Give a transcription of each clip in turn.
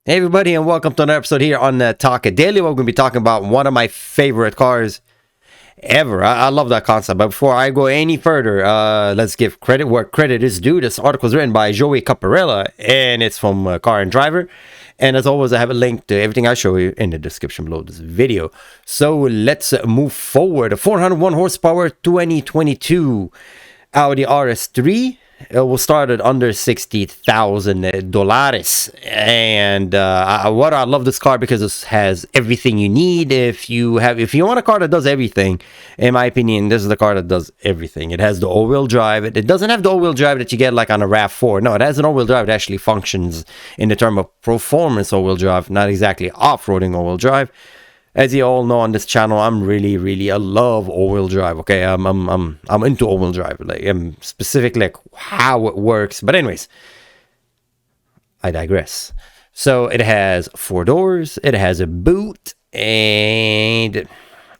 Hey everybody, and welcome to another episode here on TalkDaily. We're going to be talking about one of my favorite cars ever. I love that concept. But before I go any further, let's give credit where credit is due. This article is written by Joey Caparella, and it's from Car and Driver. And as always, I have a link to everything I show you in the description below this video. So let's move forward. A 401 horsepower 2022 Audi RS3. It will start at under $60,000, and what I love this car because it has everything you need. If you want a car that does everything, in my opinion, this is the car that does everything. It has the all-wheel drive. It doesn't have the all-wheel drive that you get like on a RAV4. No, it has an all-wheel drive that actually functions in the term of performance all-wheel drive, not exactly off-roading all-wheel drive. As you all know on this channel, I love all-wheel drive. Okay, I'm into all-wheel drive. Like, I'm specifically like how it works. But anyways, I digress. So it has 4 doors. It has a boot, and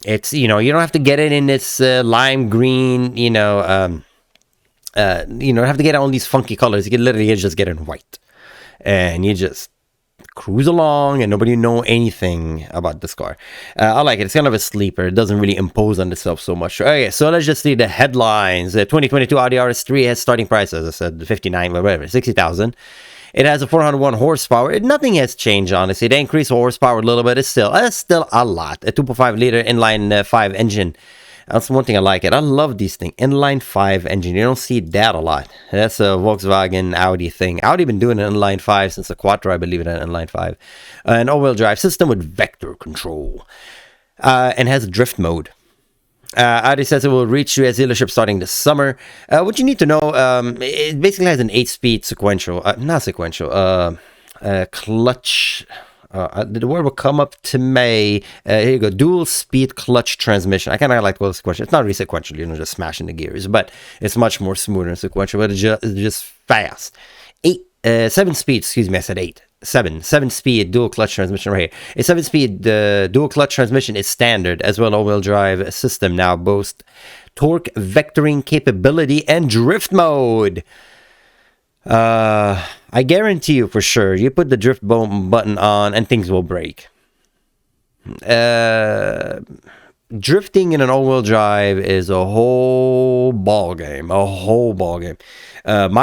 it's you don't have to get it in this lime green. You don't have to get all these funky colors. You can literally just get it in white, and you just cruise along and nobody know anything about this car. I like it. It's kind of a sleeper. It doesn't really impose on itself so much. Okay, so let's just see the headlines. 2022 Audi RS3 has starting price, as I said, 59, whatever, 60,000. It has a 401 horsepower. Nothing has changed, honestly. They increased the horsepower a little bit. It's still a lot. A 2.5 liter inline-five engine. That's one thing I like it. I love these things. Inline-five engine. You don't see that a lot. That's a Volkswagen Audi thing. Audi been doing an inline-five since the Quattro, I believe, an inline-five. An all-wheel drive system with vector control. And has drift mode. Audi says it will reach US dealership starting this summer. What you need to know, it basically has an 8-speed sequential. Not sequential. Clutch. The word will come up to me. Here you go. Dual speed clutch transmission. I kind of like sequential. It's not really sequential, just smashing the gears, but it's much more smoother and sequential. But it's just fast. 7 speed. Excuse me, I said 8. 7 speed dual clutch transmission right here. A 7 speed dual clutch transmission is standard as well. All-wheel drive system now boasts torque vectoring capability and drift mode. I guarantee you for sure, you put the drift button on and things will break. Drifting in an all-wheel drive is a whole ball game. My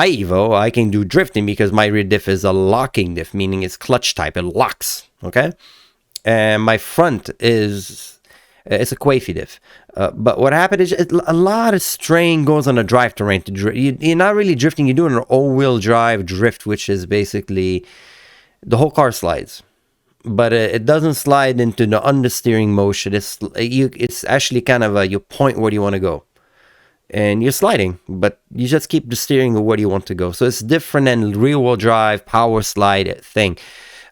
Evo, I can do drifting because my rear diff is a locking diff, meaning it's clutch type. It locks, okay? And my front is... it's a quaffy diff. But what happened is a lot of strain goes on the drive terrain to drift. You're not really drifting. You're doing an all-wheel drive drift, which is basically the whole car slides. But it doesn't slide into the understeering motion. It's actually kind of you point where you want to go. And you're sliding, but you just keep the steering of where you want to go. So it's different than rear-wheel drive, power slide thing.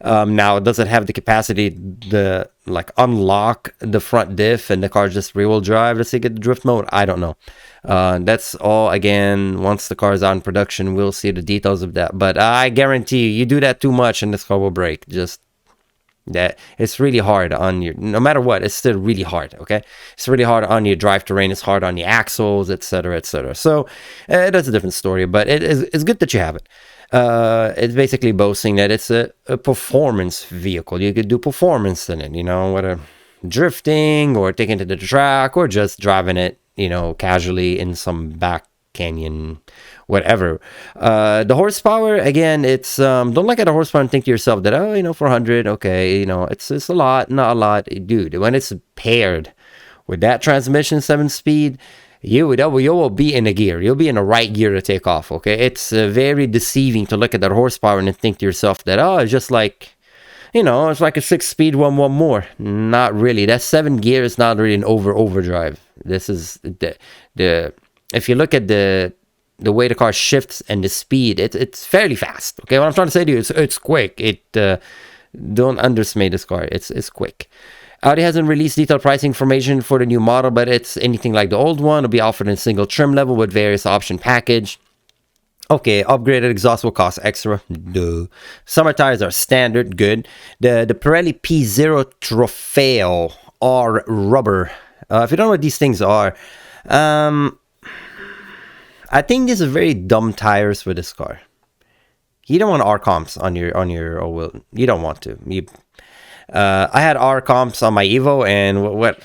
Now, does it have the capacity to unlock the front diff and the car just rear-wheel drive? Let's say get the drift mode. I don't know. That's all, again, once the car is out in production, we'll see the details of that. But I guarantee you do that too much and this car will break. Just that it's really hard on your, no matter what, it's still really hard, okay? It's really hard on your drive terrain. It's hard on your axles, etc., etc. So that's a different story, but it's good that you have it. It's basically boasting that it's a performance vehicle. You could do performance in it, whether drifting or taking it to the track or just driving it, casually in some back canyon, whatever. The horsepower, again, it's don't look at the horsepower and think to yourself that 400, okay, it's a lot, not a lot, dude. When it's paired with that transmission 7-speed. You will be in a gear. You'll be in the right gear to take off, okay? It's very deceiving to look at that horsepower and think to yourself that, it's just like, it's like a 6-speed one more. Not really. That 7 gear is not really an overdrive. This is the if you look at the way the car shifts and the speed, it's fairly fast, okay? What I'm trying to say to you is it's quick. Don't underestimate this car. It's quick. Audi hasn't released detailed price information for the new model, but it's anything like the old one. It'll be offered in a single trim level with various option package. Okay, upgraded exhaust will cost extra. Duh. Summer tires are standard, good. The Pirelli P0 Trofeo are rubber. If you don't know what these things are, I think these are very dumb tires for this car. You don't want R comps on your oh well, you don't want to. I had R comps on my Evo, and what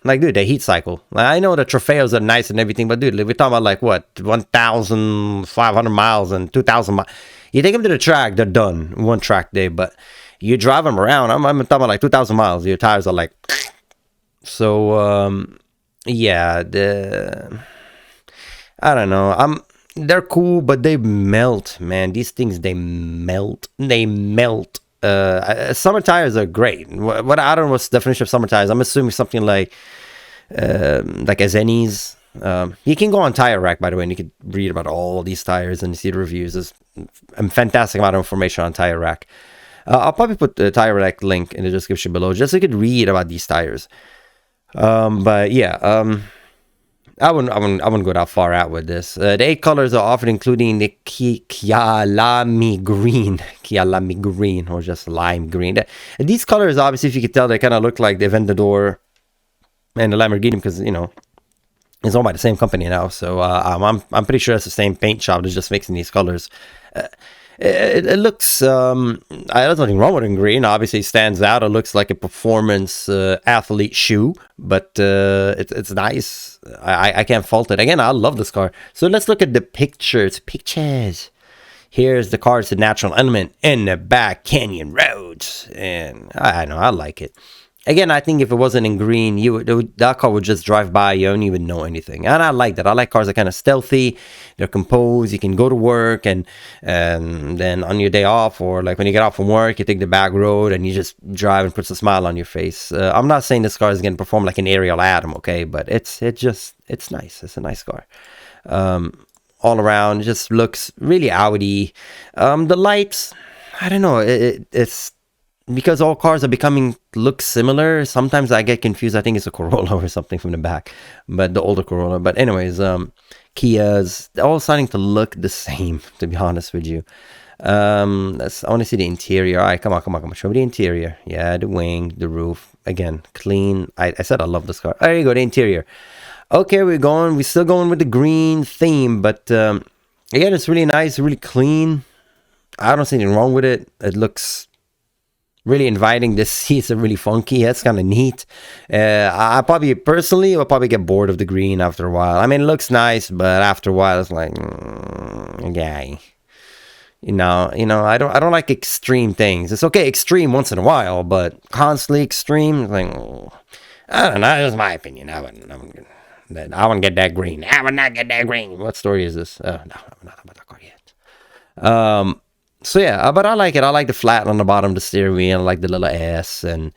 like, dude, the heat cycle. I know the Trofeos are nice and everything, but dude, we're talking about like what 1,500 miles and 2,000 miles. You take them to the track, they're done one track day, but you drive them around. I'm talking about like 2,000 miles. Your tires are like so. Yeah, I don't know. They're cool, but they melt, man. These things, they melt. They melt. Summer tires are great. What I don't know what's the definition of summer tires. I'm assuming something like Azenis. You can go on Tire Rack, by the way, and you can read about all these tires and see the reviews. There's a fantastic amount of information on Tire Rack. I'll probably put the Tire Rack link in the description below, just so you could read about these tires. But yeah, I wouldn't go that far out with this. The 8 colors are offered, including the Kyalami green, or just lime green. These colors, obviously, if you could tell, they kind of look like the Aventador and the Lamborghini, because it's owned by the same company now. So I'm pretty sure it's the same paint shop that's just mixing these colors. It looks, there's nothing wrong with it in green. Obviously, it stands out. It looks like a performance athlete shoe, but it's nice. I can't fault it. Again, I love this car. So let's look at the pictures. Here's the car. It's a natural element in the back canyon roads, and I know I like it. Again, I think if it wasn't in green, that car would just drive by. You don't even know anything. And I like that. I like cars that are kind of stealthy. They're composed. You can go to work, and then on your day off, or like when you get off from work, you take the back road and you just drive and puts a smile on your face. I'm not saying this car is going to perform like an Ariel Atom, okay? But it's nice. It's a nice car. All around, it just looks really Audi. The lights, I don't know. It's because all cars are look similar. Sometimes I get confused. I think it's a Corolla or something from the back, but the older Corolla. But anyways, Kias, they're all starting to look the same, to be honest with you. I want to see the interior. All right, come on. Show me the interior. Yeah, the wing, the roof. Again, clean. I said I love this car. There you go, the interior. Okay, we're still going with the green theme, but again, it's really nice, really clean. I don't see anything wrong with it. It looks really inviting. The seats are really funky. That's kind of neat. I will probably get bored of the green after a while. I mean, it looks nice, but after a while, it's like, okay. I don't like extreme things. It's okay, extreme once in a while, but constantly extreme, like, I don't know. That's my opinion. I wouldn't get that green. I would not get that green. What story is this? No, I'm not about that car yet. So yeah, but I like it. I like the flat on the bottom of the steering wheel. I like the little S, and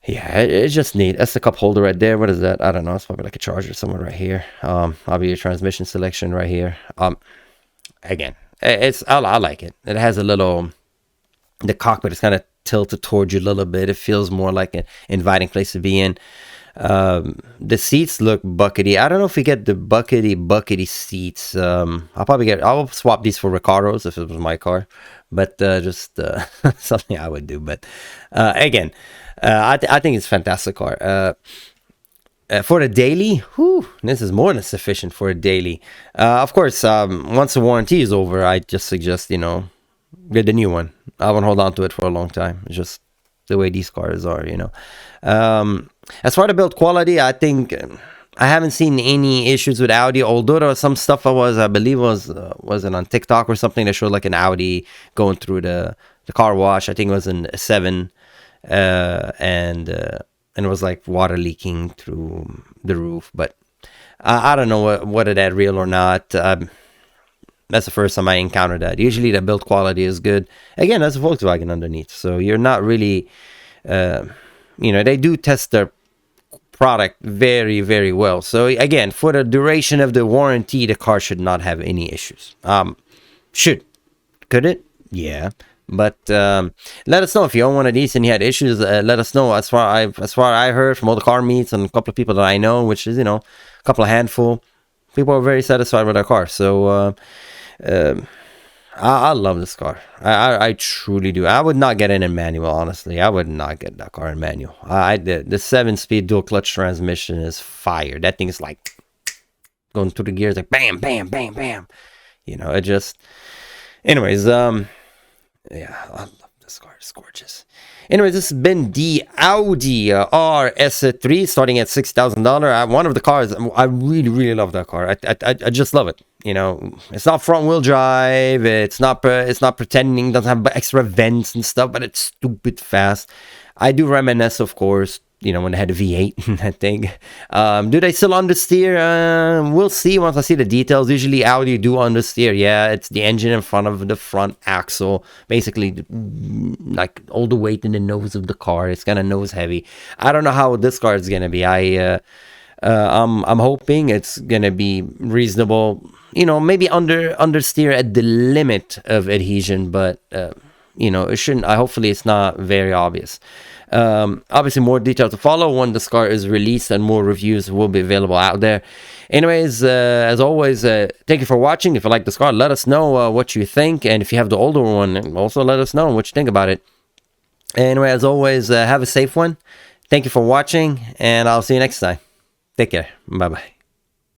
yeah, it's just neat. That's the cup holder right there. What is that? I don't know. It's probably like a charger somewhere right here. Probably your transmission selection right here. Again, I like it. It has the cockpit is kind of tilted towards you a little bit. It feels more like an inviting place to be in. The seats look buckety. I don't know if we get the buckety seats. I'll swap these for Recaros if it was my car, but just something I would do. But again, I think it's a fantastic car. For a daily, this is more than sufficient for a daily. Of course, once the warranty is over, I just suggest get the new one. I won't hold on to it for a long time. It's just the way these cars are, As far as the build quality, I think I haven't seen any issues with Audi, although there was some stuff I believe was it on TikTok or something that showed like an Audi going through the car wash. I think it was in a 7, and it was like water leaking through the roof. But I don't know whether that's real or not. That's the first time I encountered that. Usually the build quality is good. Again, that's a Volkswagen underneath, so you're not really, they do test their product very, very well. So again, for the duration of the warranty, the car should not have any issues. Could it? Yeah. But let us know if you own one of these and you had issues. Let us know. As far I heard from all the car meets and a couple of people that I know, which is a couple of handful, people are very satisfied with their car. So I love this car. I truly do. I would not get it in manual, honestly. I would not get that car in manual. The 7-speed dual clutch transmission is fire. That thing is like going through the gears, like bam, bam, bam, bam. Anyways, yeah, I love this car. It's gorgeous. Anyways, this has been the Audi RS3 starting at $6,000. One of the cars, I really, really love that car. I just love it. You know, it's not front wheel drive. It's not pretending, doesn't have extra vents and stuff, but it's stupid fast. I do reminisce, of course, you know, when they had a V8 and that thing. Do they still understeer? We'll see once I see the details. Usually Audi do understeer. Yeah, it's the engine in front of the front axle. Basically, like all the weight in the nose of the car. It's kind of nose heavy. I don't know how this car is going to be. I'm hoping it's going to be reasonable. You know, maybe understeer at the limit of adhesion, but you know, it shouldn't. Hopefully it's not very obvious. Obviously more details to follow when this car is released, and more reviews will be available out there. Anyways, as always, thank you for watching. If you like this car, let us know what you think, and if you have the older one, also let us know what you think about it. Anyway, as always, have a safe one. Thank you for watching, and I'll see you next time. Take care. Bye bye.